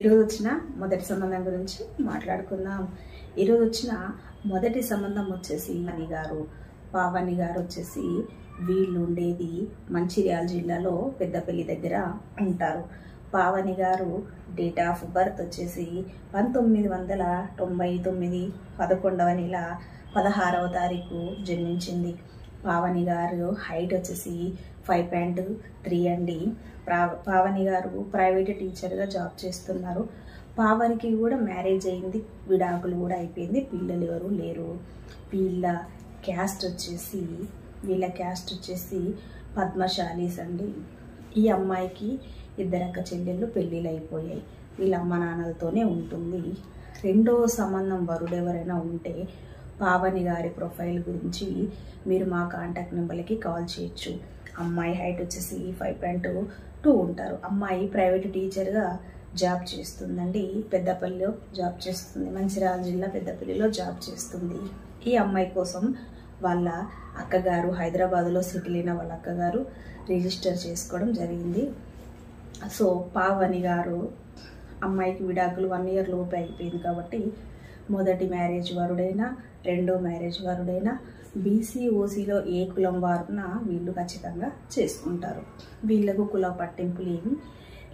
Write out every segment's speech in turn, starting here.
ఈరోజు వచ్చిన మొదటి సంబంధం గురించి మాట్లాడుకుందాం. ఈరోజు వచ్చిన మొదటి సంబంధం వచ్చేసి పావని గారు. పావని గారు వచ్చేసి వీళ్ళు ఉండేది మంచిర్యాల జిల్లాలో పెద్దపల్లి దగ్గర ఉంటారు. పావని గారు డేట్ ఆఫ్ బర్త్ వచ్చేసి 1999 11వ నెల 16వ తారీఖు జన్మించింది. పావని గారు హైట్ వచ్చేసి 5.3 అండి. పావని గారు ప్రైవేట్ టీచర్గా జాబ్ చేస్తున్నారు. పావనికి కూడా మ్యారేజ్ అయింది, విడాకులు కూడా అయిపోయింది, పిల్లలు ఎవరు లేరు. వీళ్ళ క్యాస్ట్ వచ్చేసి పద్మశాలీస్ అండి. ఈ అమ్మాయికి 2 అక్క చెల్లెళ్ళు పెళ్ళిళ్ళు అయిపోయాయి. వీళ్ళ అమ్మ నాన్నలతోనే ఉంటుంది. రెండవ సంబంధం వరుడు ఎవరైనా ఉంటే పావని గారి ప్రొఫైల్ గురించి మీరు మా కాంటాక్ట్ నెంబర్లకి కాల్ చేయొచ్చు. అమ్మాయి హైట్ వచ్చేసి 5.2 ఉంటారు. అమ్మాయి ప్రైవేట్ టీచర్గా జాబ్ చేస్తుందండి. పెద్దపల్లిలో జాబ్ చేస్తుంది. మంచిర్యాల జిల్లా పెద్దపల్లిలో జాబ్ చేస్తుంది. ఈ అమ్మాయి కోసం వాళ్ళ అక్కగారు హైదరాబాద్లో సెటిల్ అయిన వాళ్ళ అక్కగారు రిజిస్టర్ చేసుకోవడం జరిగింది. సో పావని గారు అమ్మాయికి విడాకులు 1 ఇయర్ లోపు అయిపోయింది కాబట్టి మొదటి మ్యారేజ్ వరుడైనా రెండో మ్యారేజ్ వరుడైనా బీసీ ఓసీలో ఏ కులం వారున వీళ్ళు ఖచ్చితంగా చేసుకుంటారు. వీళ్ళకు కుల పట్టింపులు ఏమీ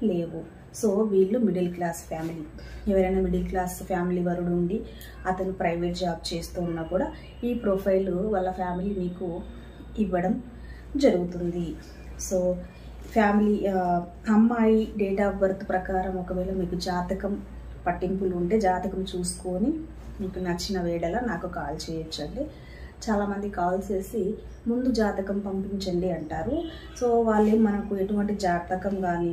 లేవు. సో వీళ్ళు మిడిల్ క్లాస్ ఫ్యామిలీ. ఎవరైనా మిడిల్ క్లాస్ ఫ్యామిలీ వరుడు ఉండి అతను ప్రైవేట్ జాబ్ చేస్తూ ఉన్నా కూడా ఈ ప్రొఫైల్ వాళ్ళ ఫ్యామిలీ మీకు ఇవ్వడం జరుగుతుంది. సో ఫ్యామిలీ అమ్మాయి డేట్ ఆఫ్ బర్త్ ప్రకారం ఒకవేళ మీకు జాతకం పట్టింపులు ఉంటే జాతకం చూసుకొని మీకు నచ్చిన వేళలా నాకు కాల్ చేయొచ్చండి. చాలామంది కాల్ చేసి ముందు జాతకం పంపించండి అంటారు. సో వాళ్ళు మనకు ఎటువంటి జాతకం కానీ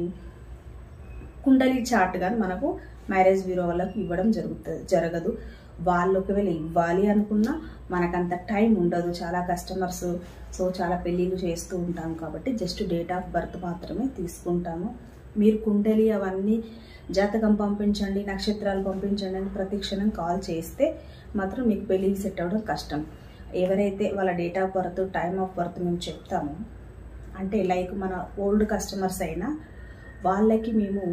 కుండలి చార్ట్ కానీ మనకు మ్యారేజ్ బ్యూరో వాళ్ళకి ఇవ్వడం జరగదు. వాళ్ళు ఒకవేళ ఇవ్వాలి అనుకున్నా మనకంత టైం ఉండదు. చాలా కస్టమర్స్ సో చాలా పెళ్ళిళ్ళు చేస్తూ ఉంటాం కాబట్టి జస్ట్ డేట్ ఆఫ్ బర్త్ మాత్రమే తీసుకుంటాము. మీరు కుండలి అవన్నీ జాతకం పంపించండి, నక్షత్రాలు పంపించండి అని ప్రతి క్షణం కాల్ చేస్తే మాత్రం మీకు పెళ్ళిళ్ళు సెట్ అవ్వడం కష్టం. ఎవరైతే వాళ్ళ date of birth time of birth మేము చెప్తాము అంటే లైక్ మన ఓల్డ్ కస్టమర్స్ అయినా వాళ్ళకి మేము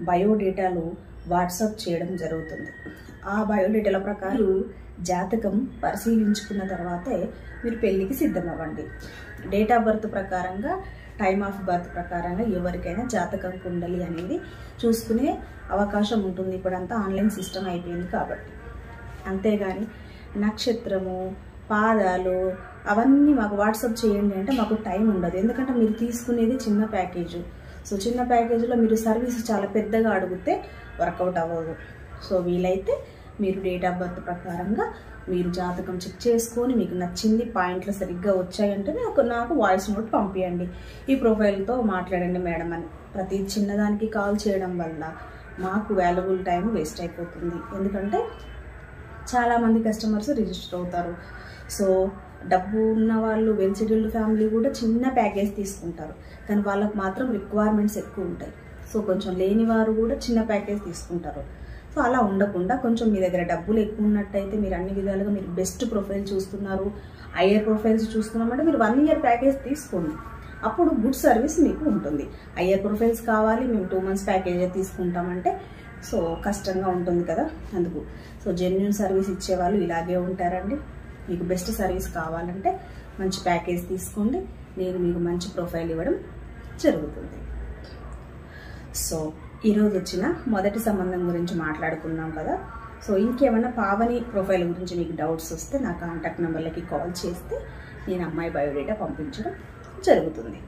బయోడేటాలు వాట్సాప్ చేయడం జరుగుతుంది. ఆ బయోడేటాల ప్రకారం జాతకం పరిశీలించుకున్న తర్వాతే మీరు పెళ్ళికి సిద్ధమవ్వండి. డేట్ ఆఫ్ బర్త్ ప్రకారంగా టైమ్ ఆఫ్ బర్త్ ప్రకారంగా ఎవరికైనా జాతకం కుండలి అనేది చూసుకునే అవకాశం ఉంటుంది. ఇప్పుడంతా ఆన్లైన్ సిస్టమ్ అయిపోయింది కాబట్టి. అంతేగాని నక్షత్రము పాదాలు అవన్నీ మాకు వాట్సాప్ చేయండి అంటే మాకు టైం ఉండదు. ఎందుకంటే మీరు తీసుకునేది చిన్న ప్యాకేజు. సో చిన్న ప్యాకేజీలో మీరు సర్వీస్ చాలా పెద్దగా అడిగితే వర్కౌట్ అవ్వదు. సో వీలైతే మీరు డేట్ ఆఫ్ బర్త్ ప్రకారంగా మీరు జాతకం చెక్ చేసుకొని మీకు నచ్చింది పాయింట్లు సరిగ్గా వచ్చాయంటే నాకు వాయిస్ నోట్ పంపించండి. ఈ ప్రొఫైల్తో మాట్లాడండి మేడం అని. ప్రతి చిన్నదానికి కాల్ చేయడం వల్ల మాకు వాల్యుబుల్ టైం వేస్ట్ అయిపోతుంది. ఎందుకంటే చాలామంది కస్టమర్స్ రిజిస్టర్ అవుతారు. సో డబ్బు ఉన్న వాళ్ళు వెల్ సెటిల్డ్ ఫ్యామిలీ కూడా చిన్న ప్యాకేజ్ తీసుకుంటారు. కానీ వాళ్ళకు మాత్రం రిక్వైర్మెంట్స్ ఎక్కువ ఉంటాయి. సో కొంచెం లేని వారు కూడా చిన్న ప్యాకేజ్ తీసుకుంటారు. సో అలా ఉండకుండా కొంచెం మీ దగ్గర డబ్బులు ఎక్కువ ఉన్నట్టయితే మీరు అన్ని విధాలుగా మీరు బెస్ట్ ప్రొఫైల్ చూస్తున్నారు, హయ్యర్ ప్రొఫైల్స్ చూస్తున్నామంటే మీరు 1 ఇయర్ ప్యాకేజ్ తీసుకోండి. అప్పుడు గుడ్ సర్వీస్ మీకు ఉంటుంది. హయ్యర్ ప్రొఫైల్స్ కావాలి మేము 2 మంత్స్ ప్యాకేజ్ తీసుకుంటామంటే సో కష్టంగా ఉంటుంది కదా. అందుకు సో జెన్యూన్ సర్వీస్ ఇచ్చేవాళ్ళు ఇలాగే ఉంటారండి. మీకు బెస్ట్ సర్వీస్ కావాలంటే మంచి ప్యాకేజ్ తీసుకోండి. నేను మీకు మంచి ప్రొఫైల్ ఇవ్వడం జరుగుతుంది. సో ఈరోజు వచ్చిన మొదటి సంబంధం గురించి మాట్లాడుకున్నాం కదా. సో ఇంకేమైనా పావని ప్రొఫైల్ గురించి మీకు డౌట్స్ వస్తే నా కాంటాక్ట్ నెంబర్లకి కాల్ చేస్తే నేను అమ్మాయి బయోడేటా పంపించడం జరుగుతుంది.